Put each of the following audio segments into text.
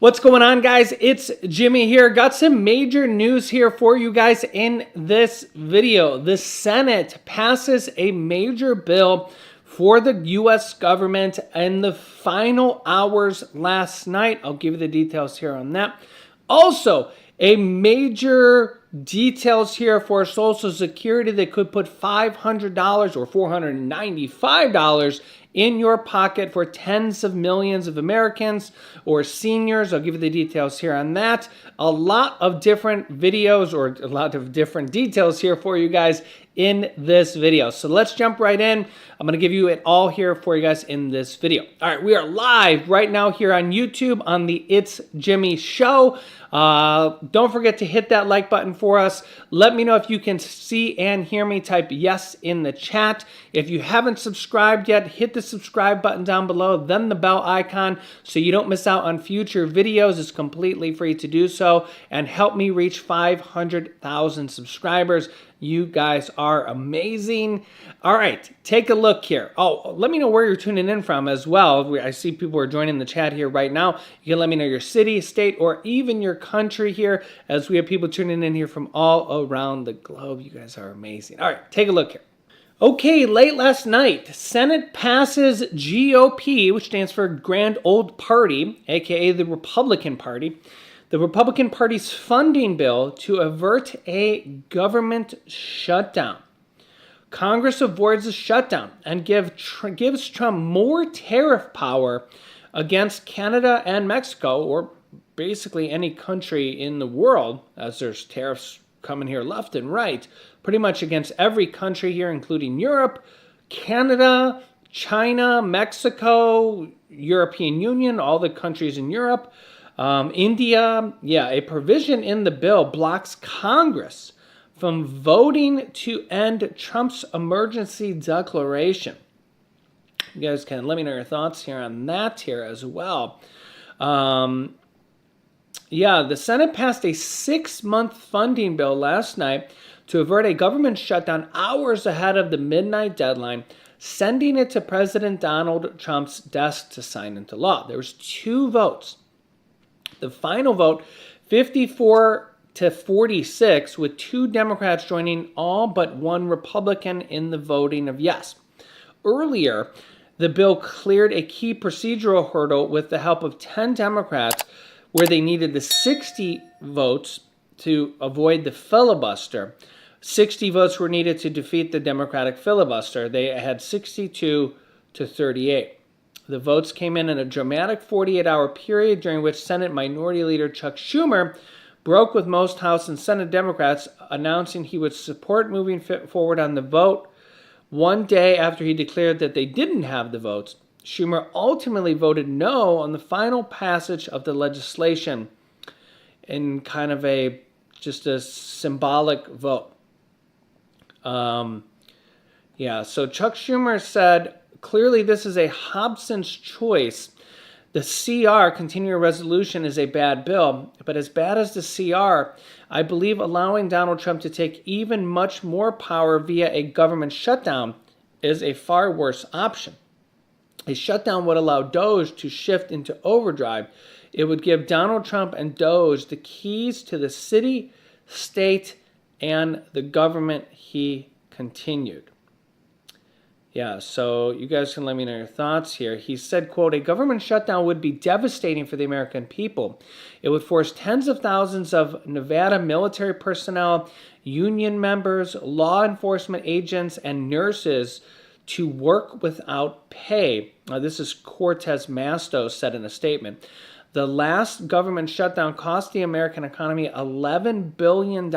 What's going on, guys? It's Jimmy here. Got some major news here for you guys in this video. The Senate passes a major bill for the U.S. government in the final hours last night. I'll give you the details here on that. Also, a major details here for Social Security that could put $500 or $495 in your pocket for tens of millions of Americans or seniors. I'll give you the details here on that. A lot of different videos or a lot of different details here for you guys in this video. So let's jump right in. I'm going to give you it all here for you guys in this video. All right, we are live right now here on YouTube on the It's Jimmy Show. Don't forget to hit that like button for us. Let me know if you can see and hear me. Type yes in the chat. If you haven't subscribed yet, hit the subscribe button down below, then the bell icon so you don't miss out on future videos. It's completely free to do so, and help me reach 500,000 subscribers. You guys are amazing. All right, take a look here. Oh, let me know where you're tuning in from as well. I see people are joining the chat here right now. You can let me know your city, state, or even your country here, as we have people tuning in here from all around the globe. You guys are amazing. All right, take a look here. Okay, late last night, Senate passes GOP, which stands for Grand Old Party, aka the Republican Party, the Republican Party's funding bill to avert a government shutdown. Congress avoids a shutdown and gives Trump more tariff power against Canada and Mexico, or basically any country in the world, as there's tariffs coming here left and right, pretty much against every country here, including Europe, Canada, China, Mexico, European Union, all the countries in Europe, India. Yeah, a provision in the bill blocks Congress from voting to end Trump's emergency declaration. You guys can let me know your thoughts here on that here as well. Yeah, the Senate passed a 6-month funding bill last night to avert a government shutdown hours ahead of the midnight deadline, sending it to President Donald Trump's desk to sign into law. There was 2 votes. The final vote, 54-46, with 2 Democrats joining all but 1 Republican in the voting of yes. Earlier, the bill cleared a key procedural hurdle with the help of 10 Democrats, where they needed the 60 votes to avoid the filibuster. 60 votes were needed to defeat the Democratic filibuster. They had 62-38. The votes came in a dramatic 48-hour period during which Senate Minority Leader Chuck Schumer broke with most House and Senate Democrats, announcing he would support moving forward on the vote. One day after he declared that they didn't have the votes, Schumer ultimately voted no on the final passage of the legislation in kind of just a symbolic vote. Yeah, so Chuck Schumer said, clearly this is a Hobson's choice. The CR, continuing resolution, is a bad bill, but as bad as the CR, I believe allowing Donald Trump to take even much more power via a government shutdown is a far worse option. A shutdown would allow DOGE to shift into overdrive. It would give Donald Trump and DOGE the keys to the city, state, and the government, he continued. Yeah, so you guys can let me know your thoughts here. He said, quote, a government shutdown would be devastating for the American people. It would force tens of thousands of Nevada military personnel, union members, law enforcement agents, and nurses to work without pay. This is Cortez Masto said in a statement. The last government shutdown cost the American economy $11 billion,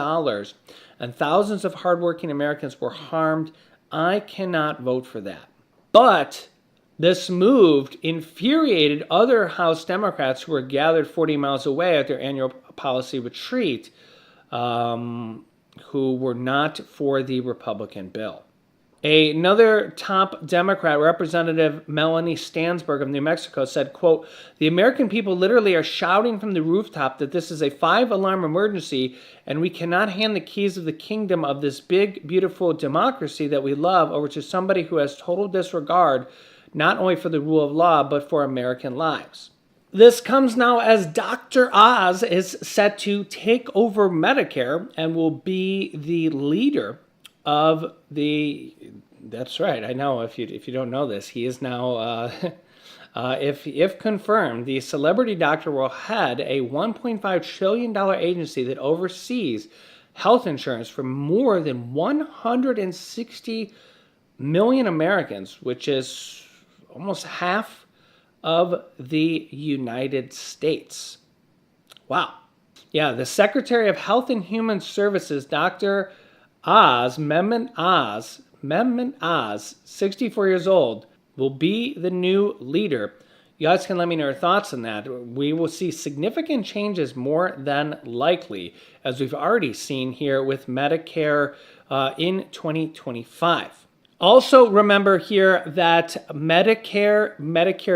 and thousands of hardworking Americans were harmed. I cannot vote for that. But this move infuriated other House Democrats who were gathered 40 miles away at their annual policy retreat, who were not for the Republican bill. Another top Democrat, Representative Melanie Stansberg of New Mexico, said, quote, the American people literally are shouting from the rooftop that this is a 5-alarm emergency and we cannot hand the keys of the kingdom of this big, beautiful democracy that we love over to somebody who has total disregard not only for the rule of law but for American lives. This comes now as Dr. Oz is set to take over Medicare and will be the leader of the. That's right. I know. If you don't know this, he is now. If confirmed, the celebrity doctor will head a $1.5 trillion agency that oversees health insurance for more than 160 million Americans, which is almost half of the United States. Wow. Yeah, the Secretary of Health and Human Services, Dr. Mehmet Oz, 64 years old, will be the new leader. You guys can let me know your thoughts on that. We will see significant changes more than likely, as we've already seen here with Medicare in 2025. Also remember here that Medicare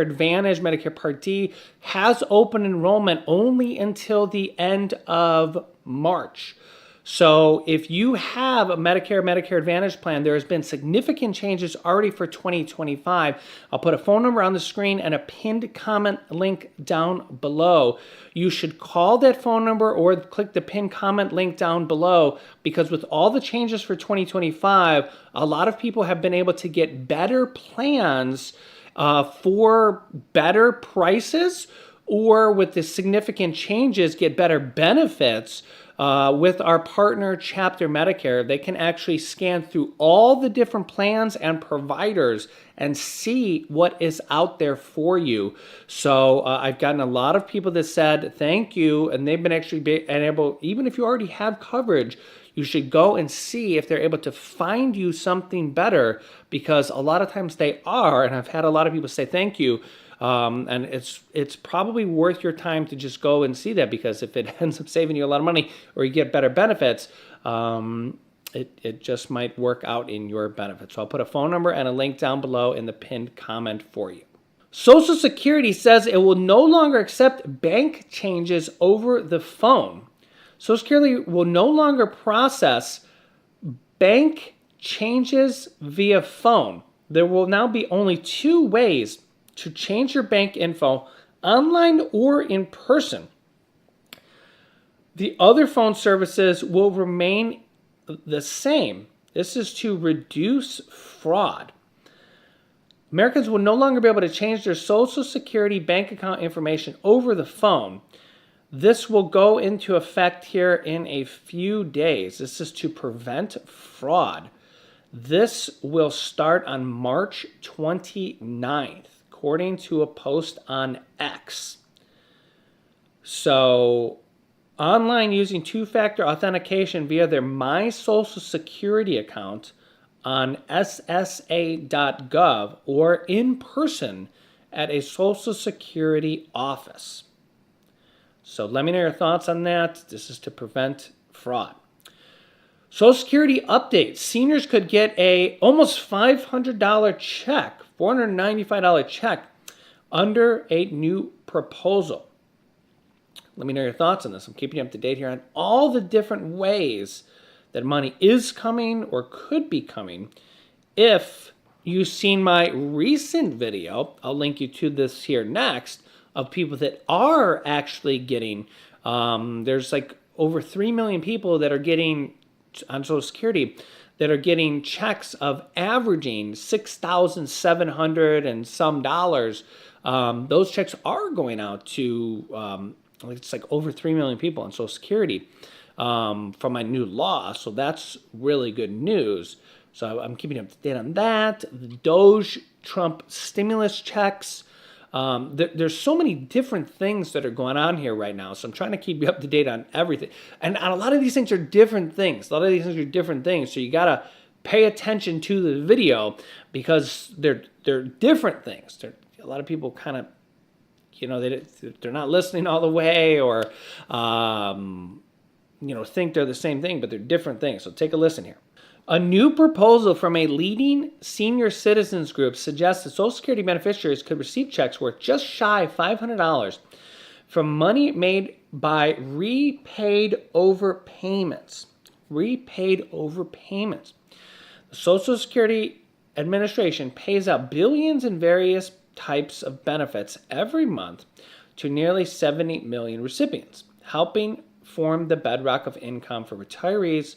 Advantage, Medicare Part D has open enrollment only until the end of March. So if you have a Medicare Advantage plan, there has been significant changes already for 2025. I'll put a phone number on the screen and a pinned comment link down below. You should call that phone number or click the pinned comment link down below, because with all the changes for 2025, a lot of people have been able to get better plans for better prices, or with the significant changes, get better benefits. With our partner Chapter Medicare, they can actually scan through all the different plans and providers and see what is out there for you. So I've gotten a lot of people that said thank you, and they've been actually able, even if you already have coverage, you should go and see if they're able to find you something better, because a lot of times they are, and I've had a lot of people say thank you. And it's probably worth your time to just go and see that, because if it ends up saving you a lot of money or you get better benefits, it just might work out in your benefits. So I'll put a phone number and a link down below in the pinned comment for you. Social Security says it will no longer accept bank changes over the phone. Social Security will no longer process bank changes via phone. There will now be only 2 ways to change your bank info, online or in person. The other phone services will remain the same. This is to reduce fraud. Americans will no longer be able to change their Social Security bank account information over the phone. This will go into effect here in a few days. This is to prevent fraud. This will start on March 29th. According to a post on X. So, online using 2-factor authentication via their My Social Security account on SSA.gov, or in person at a Social Security office. So let me know your thoughts on that. This is to prevent fraud. Social Security update. Seniors could get a almost $500 check, $495 check under a new proposal. Let me know your thoughts on this. I'm keeping you up to date here on all the different ways that money is coming or could be coming. If you've seen my recent video, I'll link you to this here next, of people that are actually getting, there's like over 3 million people that are getting on Social Security that are getting checks of averaging $6,700 and some dollars. Those checks are going out to, it's like over 3 million people on Social Security from my new law. So that's really good news. So I'm keeping up to date on that. The DOGE Trump stimulus checks. There's so many different things that are going on here right now. So I'm trying to keep you up to date on everything. And a lot of these things are different things. So you got to pay attention to the video, because they're different things. A lot of people kind of, they're not listening all the way, or, think they're the same thing, but they're different things. So take a listen here. A new proposal from a leading senior citizens group suggests that Social Security beneficiaries could receive checks worth just shy of $500 from money made by repaid overpayments. Repaid overpayments. The Social Security Administration pays out billions in various types of benefits every month to nearly 70 million recipients, helping form the bedrock of income for retirees,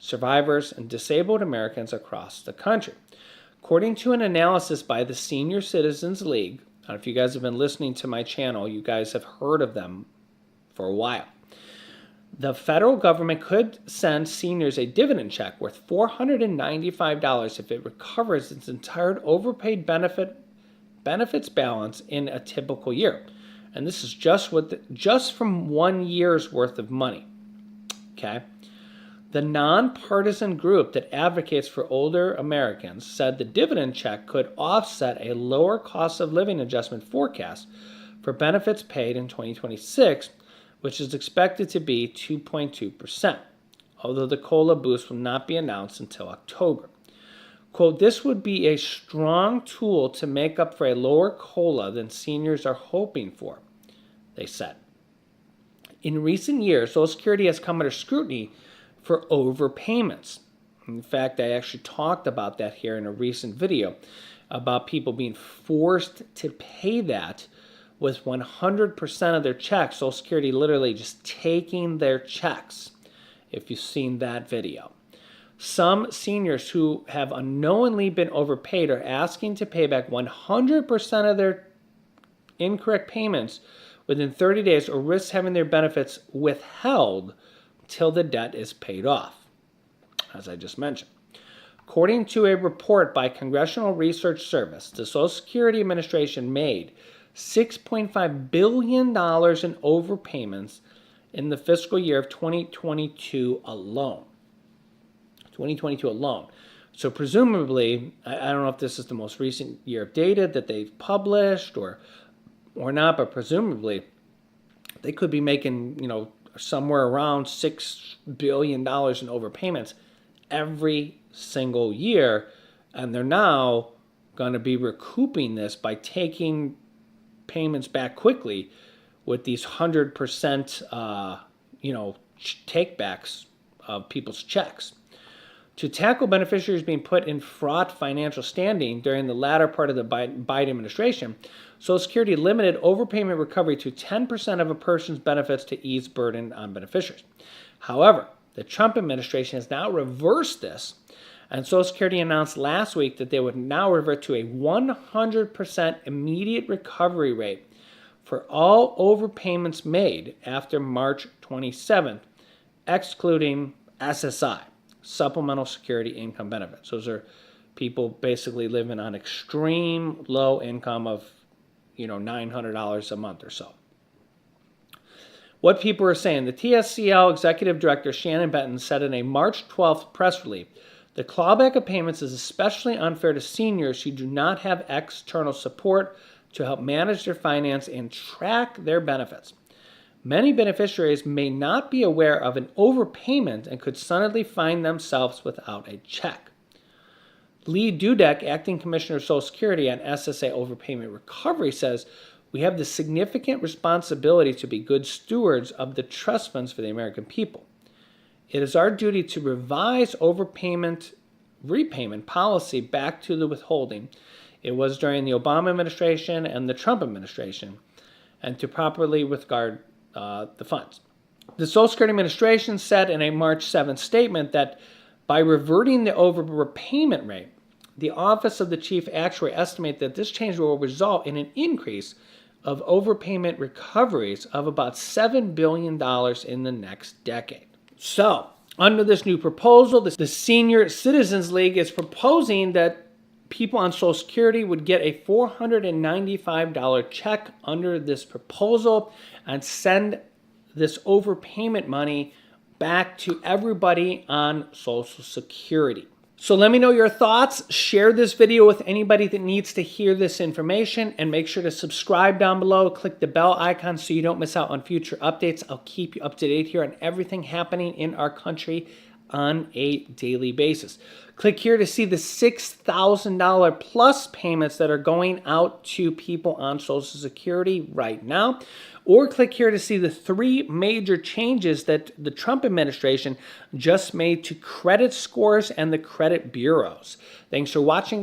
survivors, and disabled Americans across the country. According to an analysis by the Senior Citizens League, I don't know if you guys have been listening to my channel, you guys have heard of them for a while. The federal government could send seniors a dividend check worth $495 if it recovers its entire overpaid benefits balance in a typical year. And this is just from 1 year's worth of money. Okay? The nonpartisan group that advocates for older Americans said the dividend check could offset a lower cost of living adjustment forecast for benefits paid in 2026, which is expected to be 2.2%, although the COLA boost will not be announced until October. Quote, this would be a strong tool to make up for a lower COLA than seniors are hoping for, they said. In recent years, Social Security has come under scrutiny for overpayments. In fact, I actually talked about that here in a recent video about people being forced to pay that with 100% of their checks. Social Security literally just taking their checks, if you've seen that video. Some seniors who have unknowingly been overpaid are asking to pay back 100% of their incorrect payments within 30 days or risk having their benefits withheld till the debt is paid off, as I just mentioned. According to a report by Congressional Research Service, the Social Security Administration made $6.5 billion in overpayments in the fiscal year of 2022 alone. So presumably, I don't know if this is the most recent year of data that they've published or not, but presumably they could be making, somewhere around $6 billion in overpayments every single year, and they're now going to be recouping this by taking payments back quickly with these 100% takebacks of people's checks. To tackle beneficiaries being put in fraught financial standing during the latter part of the Biden administration, Social Security limited overpayment recovery to 10% of a person's benefits to ease burden on beneficiaries. However, the Trump administration has now reversed this, and Social Security announced last week that they would now revert to a 100% immediate recovery rate for all overpayments made after March 27th, excluding SSI, Supplemental Security Income Benefits. Those are people basically living on extreme low income of, $900 a month or so. What people are saying, the TSCL Executive Director Shannon Benton said in a March 12th press release, the clawback of payments is especially unfair to seniors who do not have external support to help manage their finance and track their benefits. Many beneficiaries may not be aware of an overpayment and could suddenly find themselves without a check. Lee Dudek, Acting Commissioner of Social Security on SSA Overpayment Recovery, says, we have the significant responsibility to be good stewards of the trust funds for the American people. It is our duty to revise repayment policy back to the withholding it was during the Obama administration and the Trump administration, and to properly regard the funds. The Social Security Administration said in a March 7th statement that by reverting the overpayment rate, the Office of the Chief Actuary estimates that this change will result in an increase of overpayment recoveries of about $7 billion in the next decade. So, under this new proposal, the Senior Citizens League is proposing that people on Social Security would get a $495 check under this proposal and send this overpayment money back to everybody on Social Security. So let me know your thoughts. Share this video with anybody that needs to hear this information, and make sure to subscribe down below. Click the bell icon so you don't miss out on future updates. I'll keep you up to date here on everything happening in our country on a daily basis. Click here to see the $6,000 plus payments that are going out to people on Social Security right now. Or click here to see the 3 major changes that the Trump administration just made to credit scores and the credit bureaus. Thanks for watching, guys.